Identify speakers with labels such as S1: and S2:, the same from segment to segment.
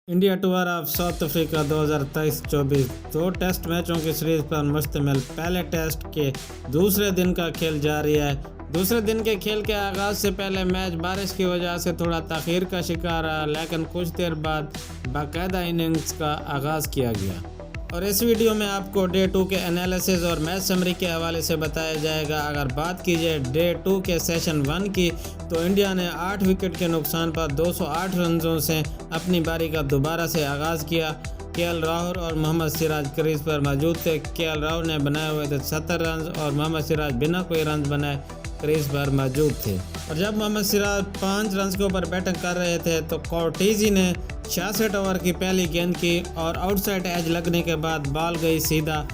S1: India tour of south Africa 2023-24 दो test मैचों की सीरीज पर मुश्तमिल पहले टेस्ट के दूसरे दिन का खेल जारी है। दूसरे दिन के खेल के आगाज़ से पहले मैच बारिश की वजह से थोड़ा ताख़ीर का शिकार रहा, लेकिन कुछ देर बाद बाकायदा इनिंग्स का आगाज़ किया गया। और इस वीडियो में आपको डे 2 के एनालिसिस और मैच समरी के हवाले से बताया जाएगा। अगर बात की जाए डे 2 के सेशन 1 की, तो इंडिया ने 8 विकेट के नुकसान पर 208 रनों से अपनी बारी का दोबारा से आगाज़ किया। केएल राहुल और मोहम्मद सिराज क्रीज पर मौजूद थे। केएल राहुल ने बनाए हुए थे 70 रन और मोहम्मद सिराज बिना कोई रन बनाए क्रीज पर मौजूद थे। और जब मोहम्मद सिराज 5 रन के ऊपर बैटिंग कर रहे थे तो कॉर्टेजी ने 66 ओवर की पहली गेंद की और आउटसाइड एज लगने के बाद बॉल गई सीधा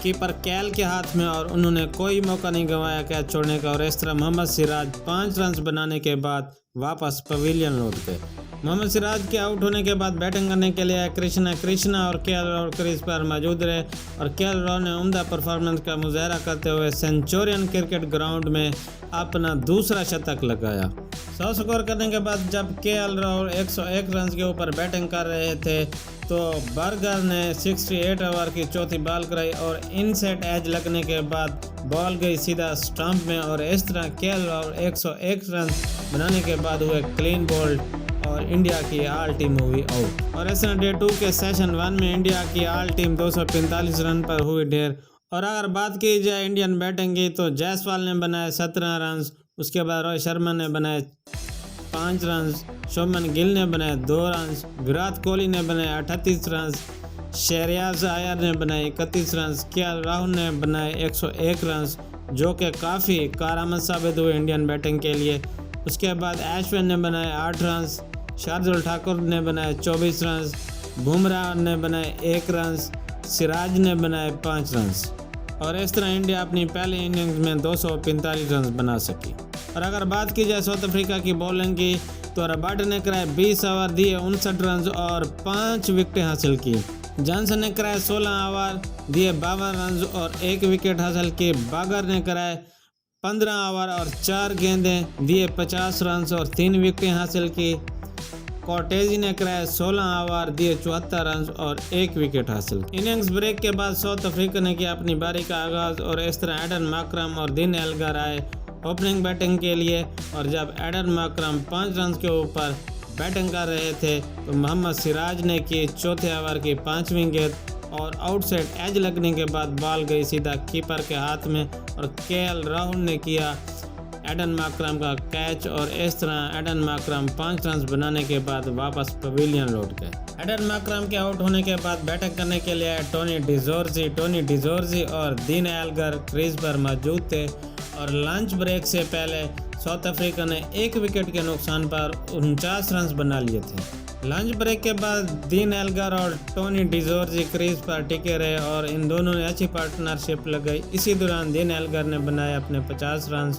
S1: कीपर केएल के हाथ में और उन्होंने कोई मौका नहीं गंवाया कैच छोड़ने का। और इस तरह मोहम्मद सिराज 5 रन बनाने के बाद वापस पवेलियन लौट गए। मोहम्मद सिराज के आउट होने के बाद बैटिंग करने के लिए कृष्णा और केएल राहुल क्रीज पर मौजूद रहे और केएल राहुल ने उम्दा परफॉर्मेंस का मुजाहरा करते हुए सेंचुरियन क्रिकेट ग्राउंड में अपना दूसरा शतक लगाया। 100 स्कोर करने के बाद जब केएल राहुल 101 रन के ऊपर बैटिंग कर रहे थे तो बर्गर ने 68 ओवर की चौथी बॉल कराई और इनसाइड एज लगने के बाद बॉल गई सीधा स्टंप में और इस तरह केएल राहुल 101 रन बनाने के बाद हुए क्लीन बोल्ड और इंडिया की ऑल टीम हुई आउट। और इस तरह डे 2 के सेशन 1 में इंडिया की ऑल टीम 245 रन पर हुई ढेर। और अगर बात की जाए इंडियन बैटिंग की, तो जायसवाल ने बनाए 17 रन, उसके बाद रोहित शर्मा ने बनाए 5 रन, शुभमन गिल ने बनाए 2 रन, विराट कोहली ने बनाए 38 रन, शहरयार अय्यर ने बनाए 31 रन, केएल राहुल ने बनाए 101 रन, जो कि काफ़ी कारआमद साबित हुए इंडियन बैटिंग के लिए। उसके बाद अश्विन ने बनाए 8 रन, शार्दुल ठाकुर ने बनाए 24 रन, बुमराह ने बनाए 1 रन, सिराज ने बनाए 5 रन। और इस तरह इंडिया अपनी पहली इनिंग्स में 245 रन बना सकी। और अगर बात की जाए साउथ अफ्रीका की बॉलिंग की, तो रबार्ट ने कराए 20 ओवर, दिए 59 रन और 5 विकेटें हासिल की। जॉनसन ने कराए 16 ओवर, दिए 52 रन और 1 विकेट हासिल की। बागर ने कराए 15 ओवर और 4 गेंदें, दिए 50 रन और 3 विकेटें हासिल की। कॉर्टेजी ने कराए 16 ओवर, दिए 74 रन और 1 विकेट हासिल। इनिंग्स ब्रेक के बाद साउथ अफ्रीका ने किया अपनी बारी का आगाज़ और इस तरह एडन मार्करम और डीन एल्गर आए ओपनिंग बैटिंग के लिए। और जब एडन मार्करम 5 रन के ऊपर बैटिंग कर रहे थे तो मोहम्मद सिराज ने की चौथे ओवर की 5वीं गेंद और आउटसाइड एज लगने के बाद बॉल गई सीधा कीपर के हाथ में और केएल राहुल ने किया एडन मार्करम का कैच। और इस तरह एडन मार्करम 5 रन बनाने के बाद वापस पवेलियन लौट गए। एडन मार्करम के आउट होने के बाद बैटिंग करने के लिए टोनी डिजोर्जी और डीन एल्गर क्रीज पर मौजूद थे। और लंच ब्रेक से पहले साउथ अफ्रीका ने 1 विकेट के नुकसान पर 49 रन बना लिए थे। लंच ब्रेक के बाद डीन एल्गर और टोनी डिजोर्जी क्रीज पर टिके रहे और इन दोनों ने अच्छी पार्टनरशिप लगाई। इसी दौरान डीन एल्गर ने बनाए अपने 50 रन,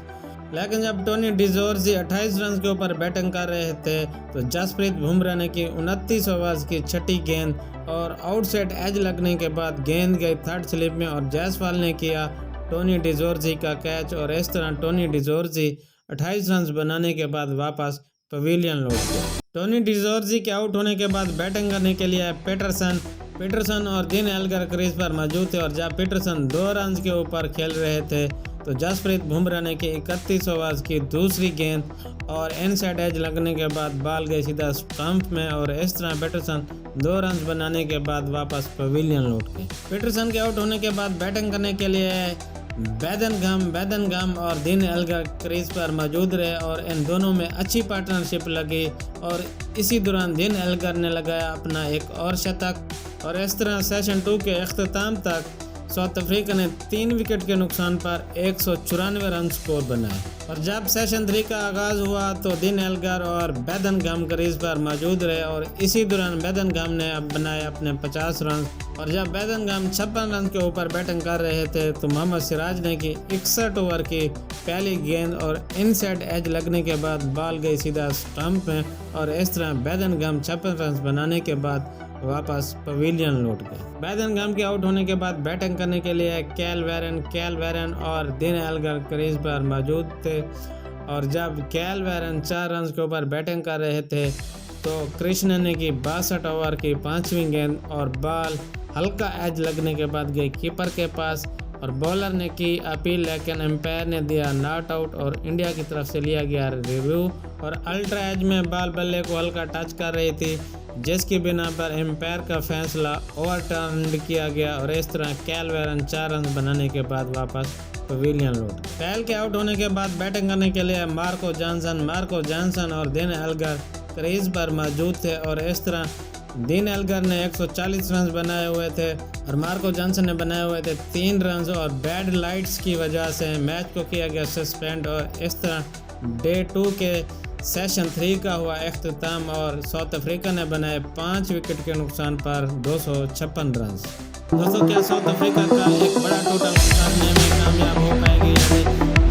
S1: लेकिन जब टोनी डिजोर्जी 28 रन के ऊपर बैटिंग कर रहे थे तो जसप्रीत बुमराह ने की 29 ओवर की छठी गेंद और आउटसाइड एज लगने के बाद गेंद गई थर्ड स्लिप में और जायसवाल ने किया टोनी डिजोर्जी का कैच। और इस तरह टोनी डिजोर्जी 28 रन बनाने के बाद वापस पवेलियन लौट गए। टोनी डिजोर्जी के आउट होने के बाद बैटिंग करने के लिए पीटरसन और डीन एल्गर क्रीज पर मौजूद थे। और जब पीटरसन 2 रन के ऊपर खेल रहे थे तो जसप्रीत बुमराह ने की 31 ओवर की दूसरी गेंद और इनसाइड एज लगने के बाद बॉल गई सीधा स्टंप में और इस तरह पीटरसन 2 रन बनाने के बाद वापस पवेलियन लौट गए। पीटरसन के आउट होने के बाद बैटिंग करने के लिए बैदनगम और डीन एल्गर क्रीज पर मौजूद रहे और इन दोनों में अच्छी पार्टनरशिप लगी और इसी दौरान डीन एल्गर ने लगाया अपना एक और शतक। और इस तरह सेशन 2 के अख्ताम तक साउथ अफ्रीका ने 3 विकेट के नुकसान पर 194 रन स्कोर बनाए। और जब सेशन 3 का आगाज़ हुआ तो डीन एल्गर और बैदनगम क्रीज पर मौजूद रहे और इसी दौरान बैदनगम ने बनाए अपने 50 रन। और जब बैदनगम 56 रन के ऊपर बैटिंग कर रहे थे तो मोहम्मद सिराज ने की 61 ओवर की पहली गेंद और इनसाइड एज लगने के बाद बॉल गई सीधा स्टंप में और इस तरह बैदनगम 56 रन बनाने के बाद वापस पवेलियन लौट गए। बैदनगम के आउट होने के बाद बैटिंग करने के लिए केएल वेरन और डीन एल्गर क्रीज पर मौजूद थे। और जब केएल वेरन 4 रन के ऊपर बैटिंग कर रहे थे तो कृष्ण ने की 62 ओवर की 5वीं गेंद और बॉल हल्का एज लगने के बाद गई कीपर के पास और बॉलर ने की अपील, लेकिन एम्पायर ने दिया नॉट आउट और इंडिया की तरफ से लिया गया रिव्यू और अल्ट्रा एज में बॉल बल्ले को हल्का टच कर रही थी, जिसकी बिना पर एम्पायर का फैसला ओवरटर्न किया गया और इस तरह कैलवेरन 4 रन बनाने के बाद वापस पवेलियन लौट। पहल के आउट होने के बाद बैटिंग करने के लिए मार्को जॉनसन और डीन एल्गर क्रीज पर मौजूद थे और इस तरह डीन एल्गर ने 140 रन बनाए हुए थे और मार्को जॉनसन ने बनाए हुए थे 3 रन और बैड लाइट्स की वजह से मैच को किया गया सस्पेंड और इस तरह डे 2 के सेशन 3 का हुआ इख्तिताम और साउथ अफ्रीका ने बनाए 5 विकेट के नुकसान पर 256 रन। दोस्तों, क्या साउथ अफ्रीका का एक बड़ा टोटल करने में कामयाब हो पाएगी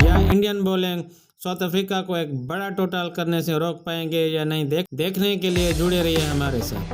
S1: या इंडियन बॉलिंग साउथ अफ्रीका को एक बड़ा टोटल करने से रोक पाएंगे या नहीं, देखने के लिए जुड़े रहिए हमारे साथ।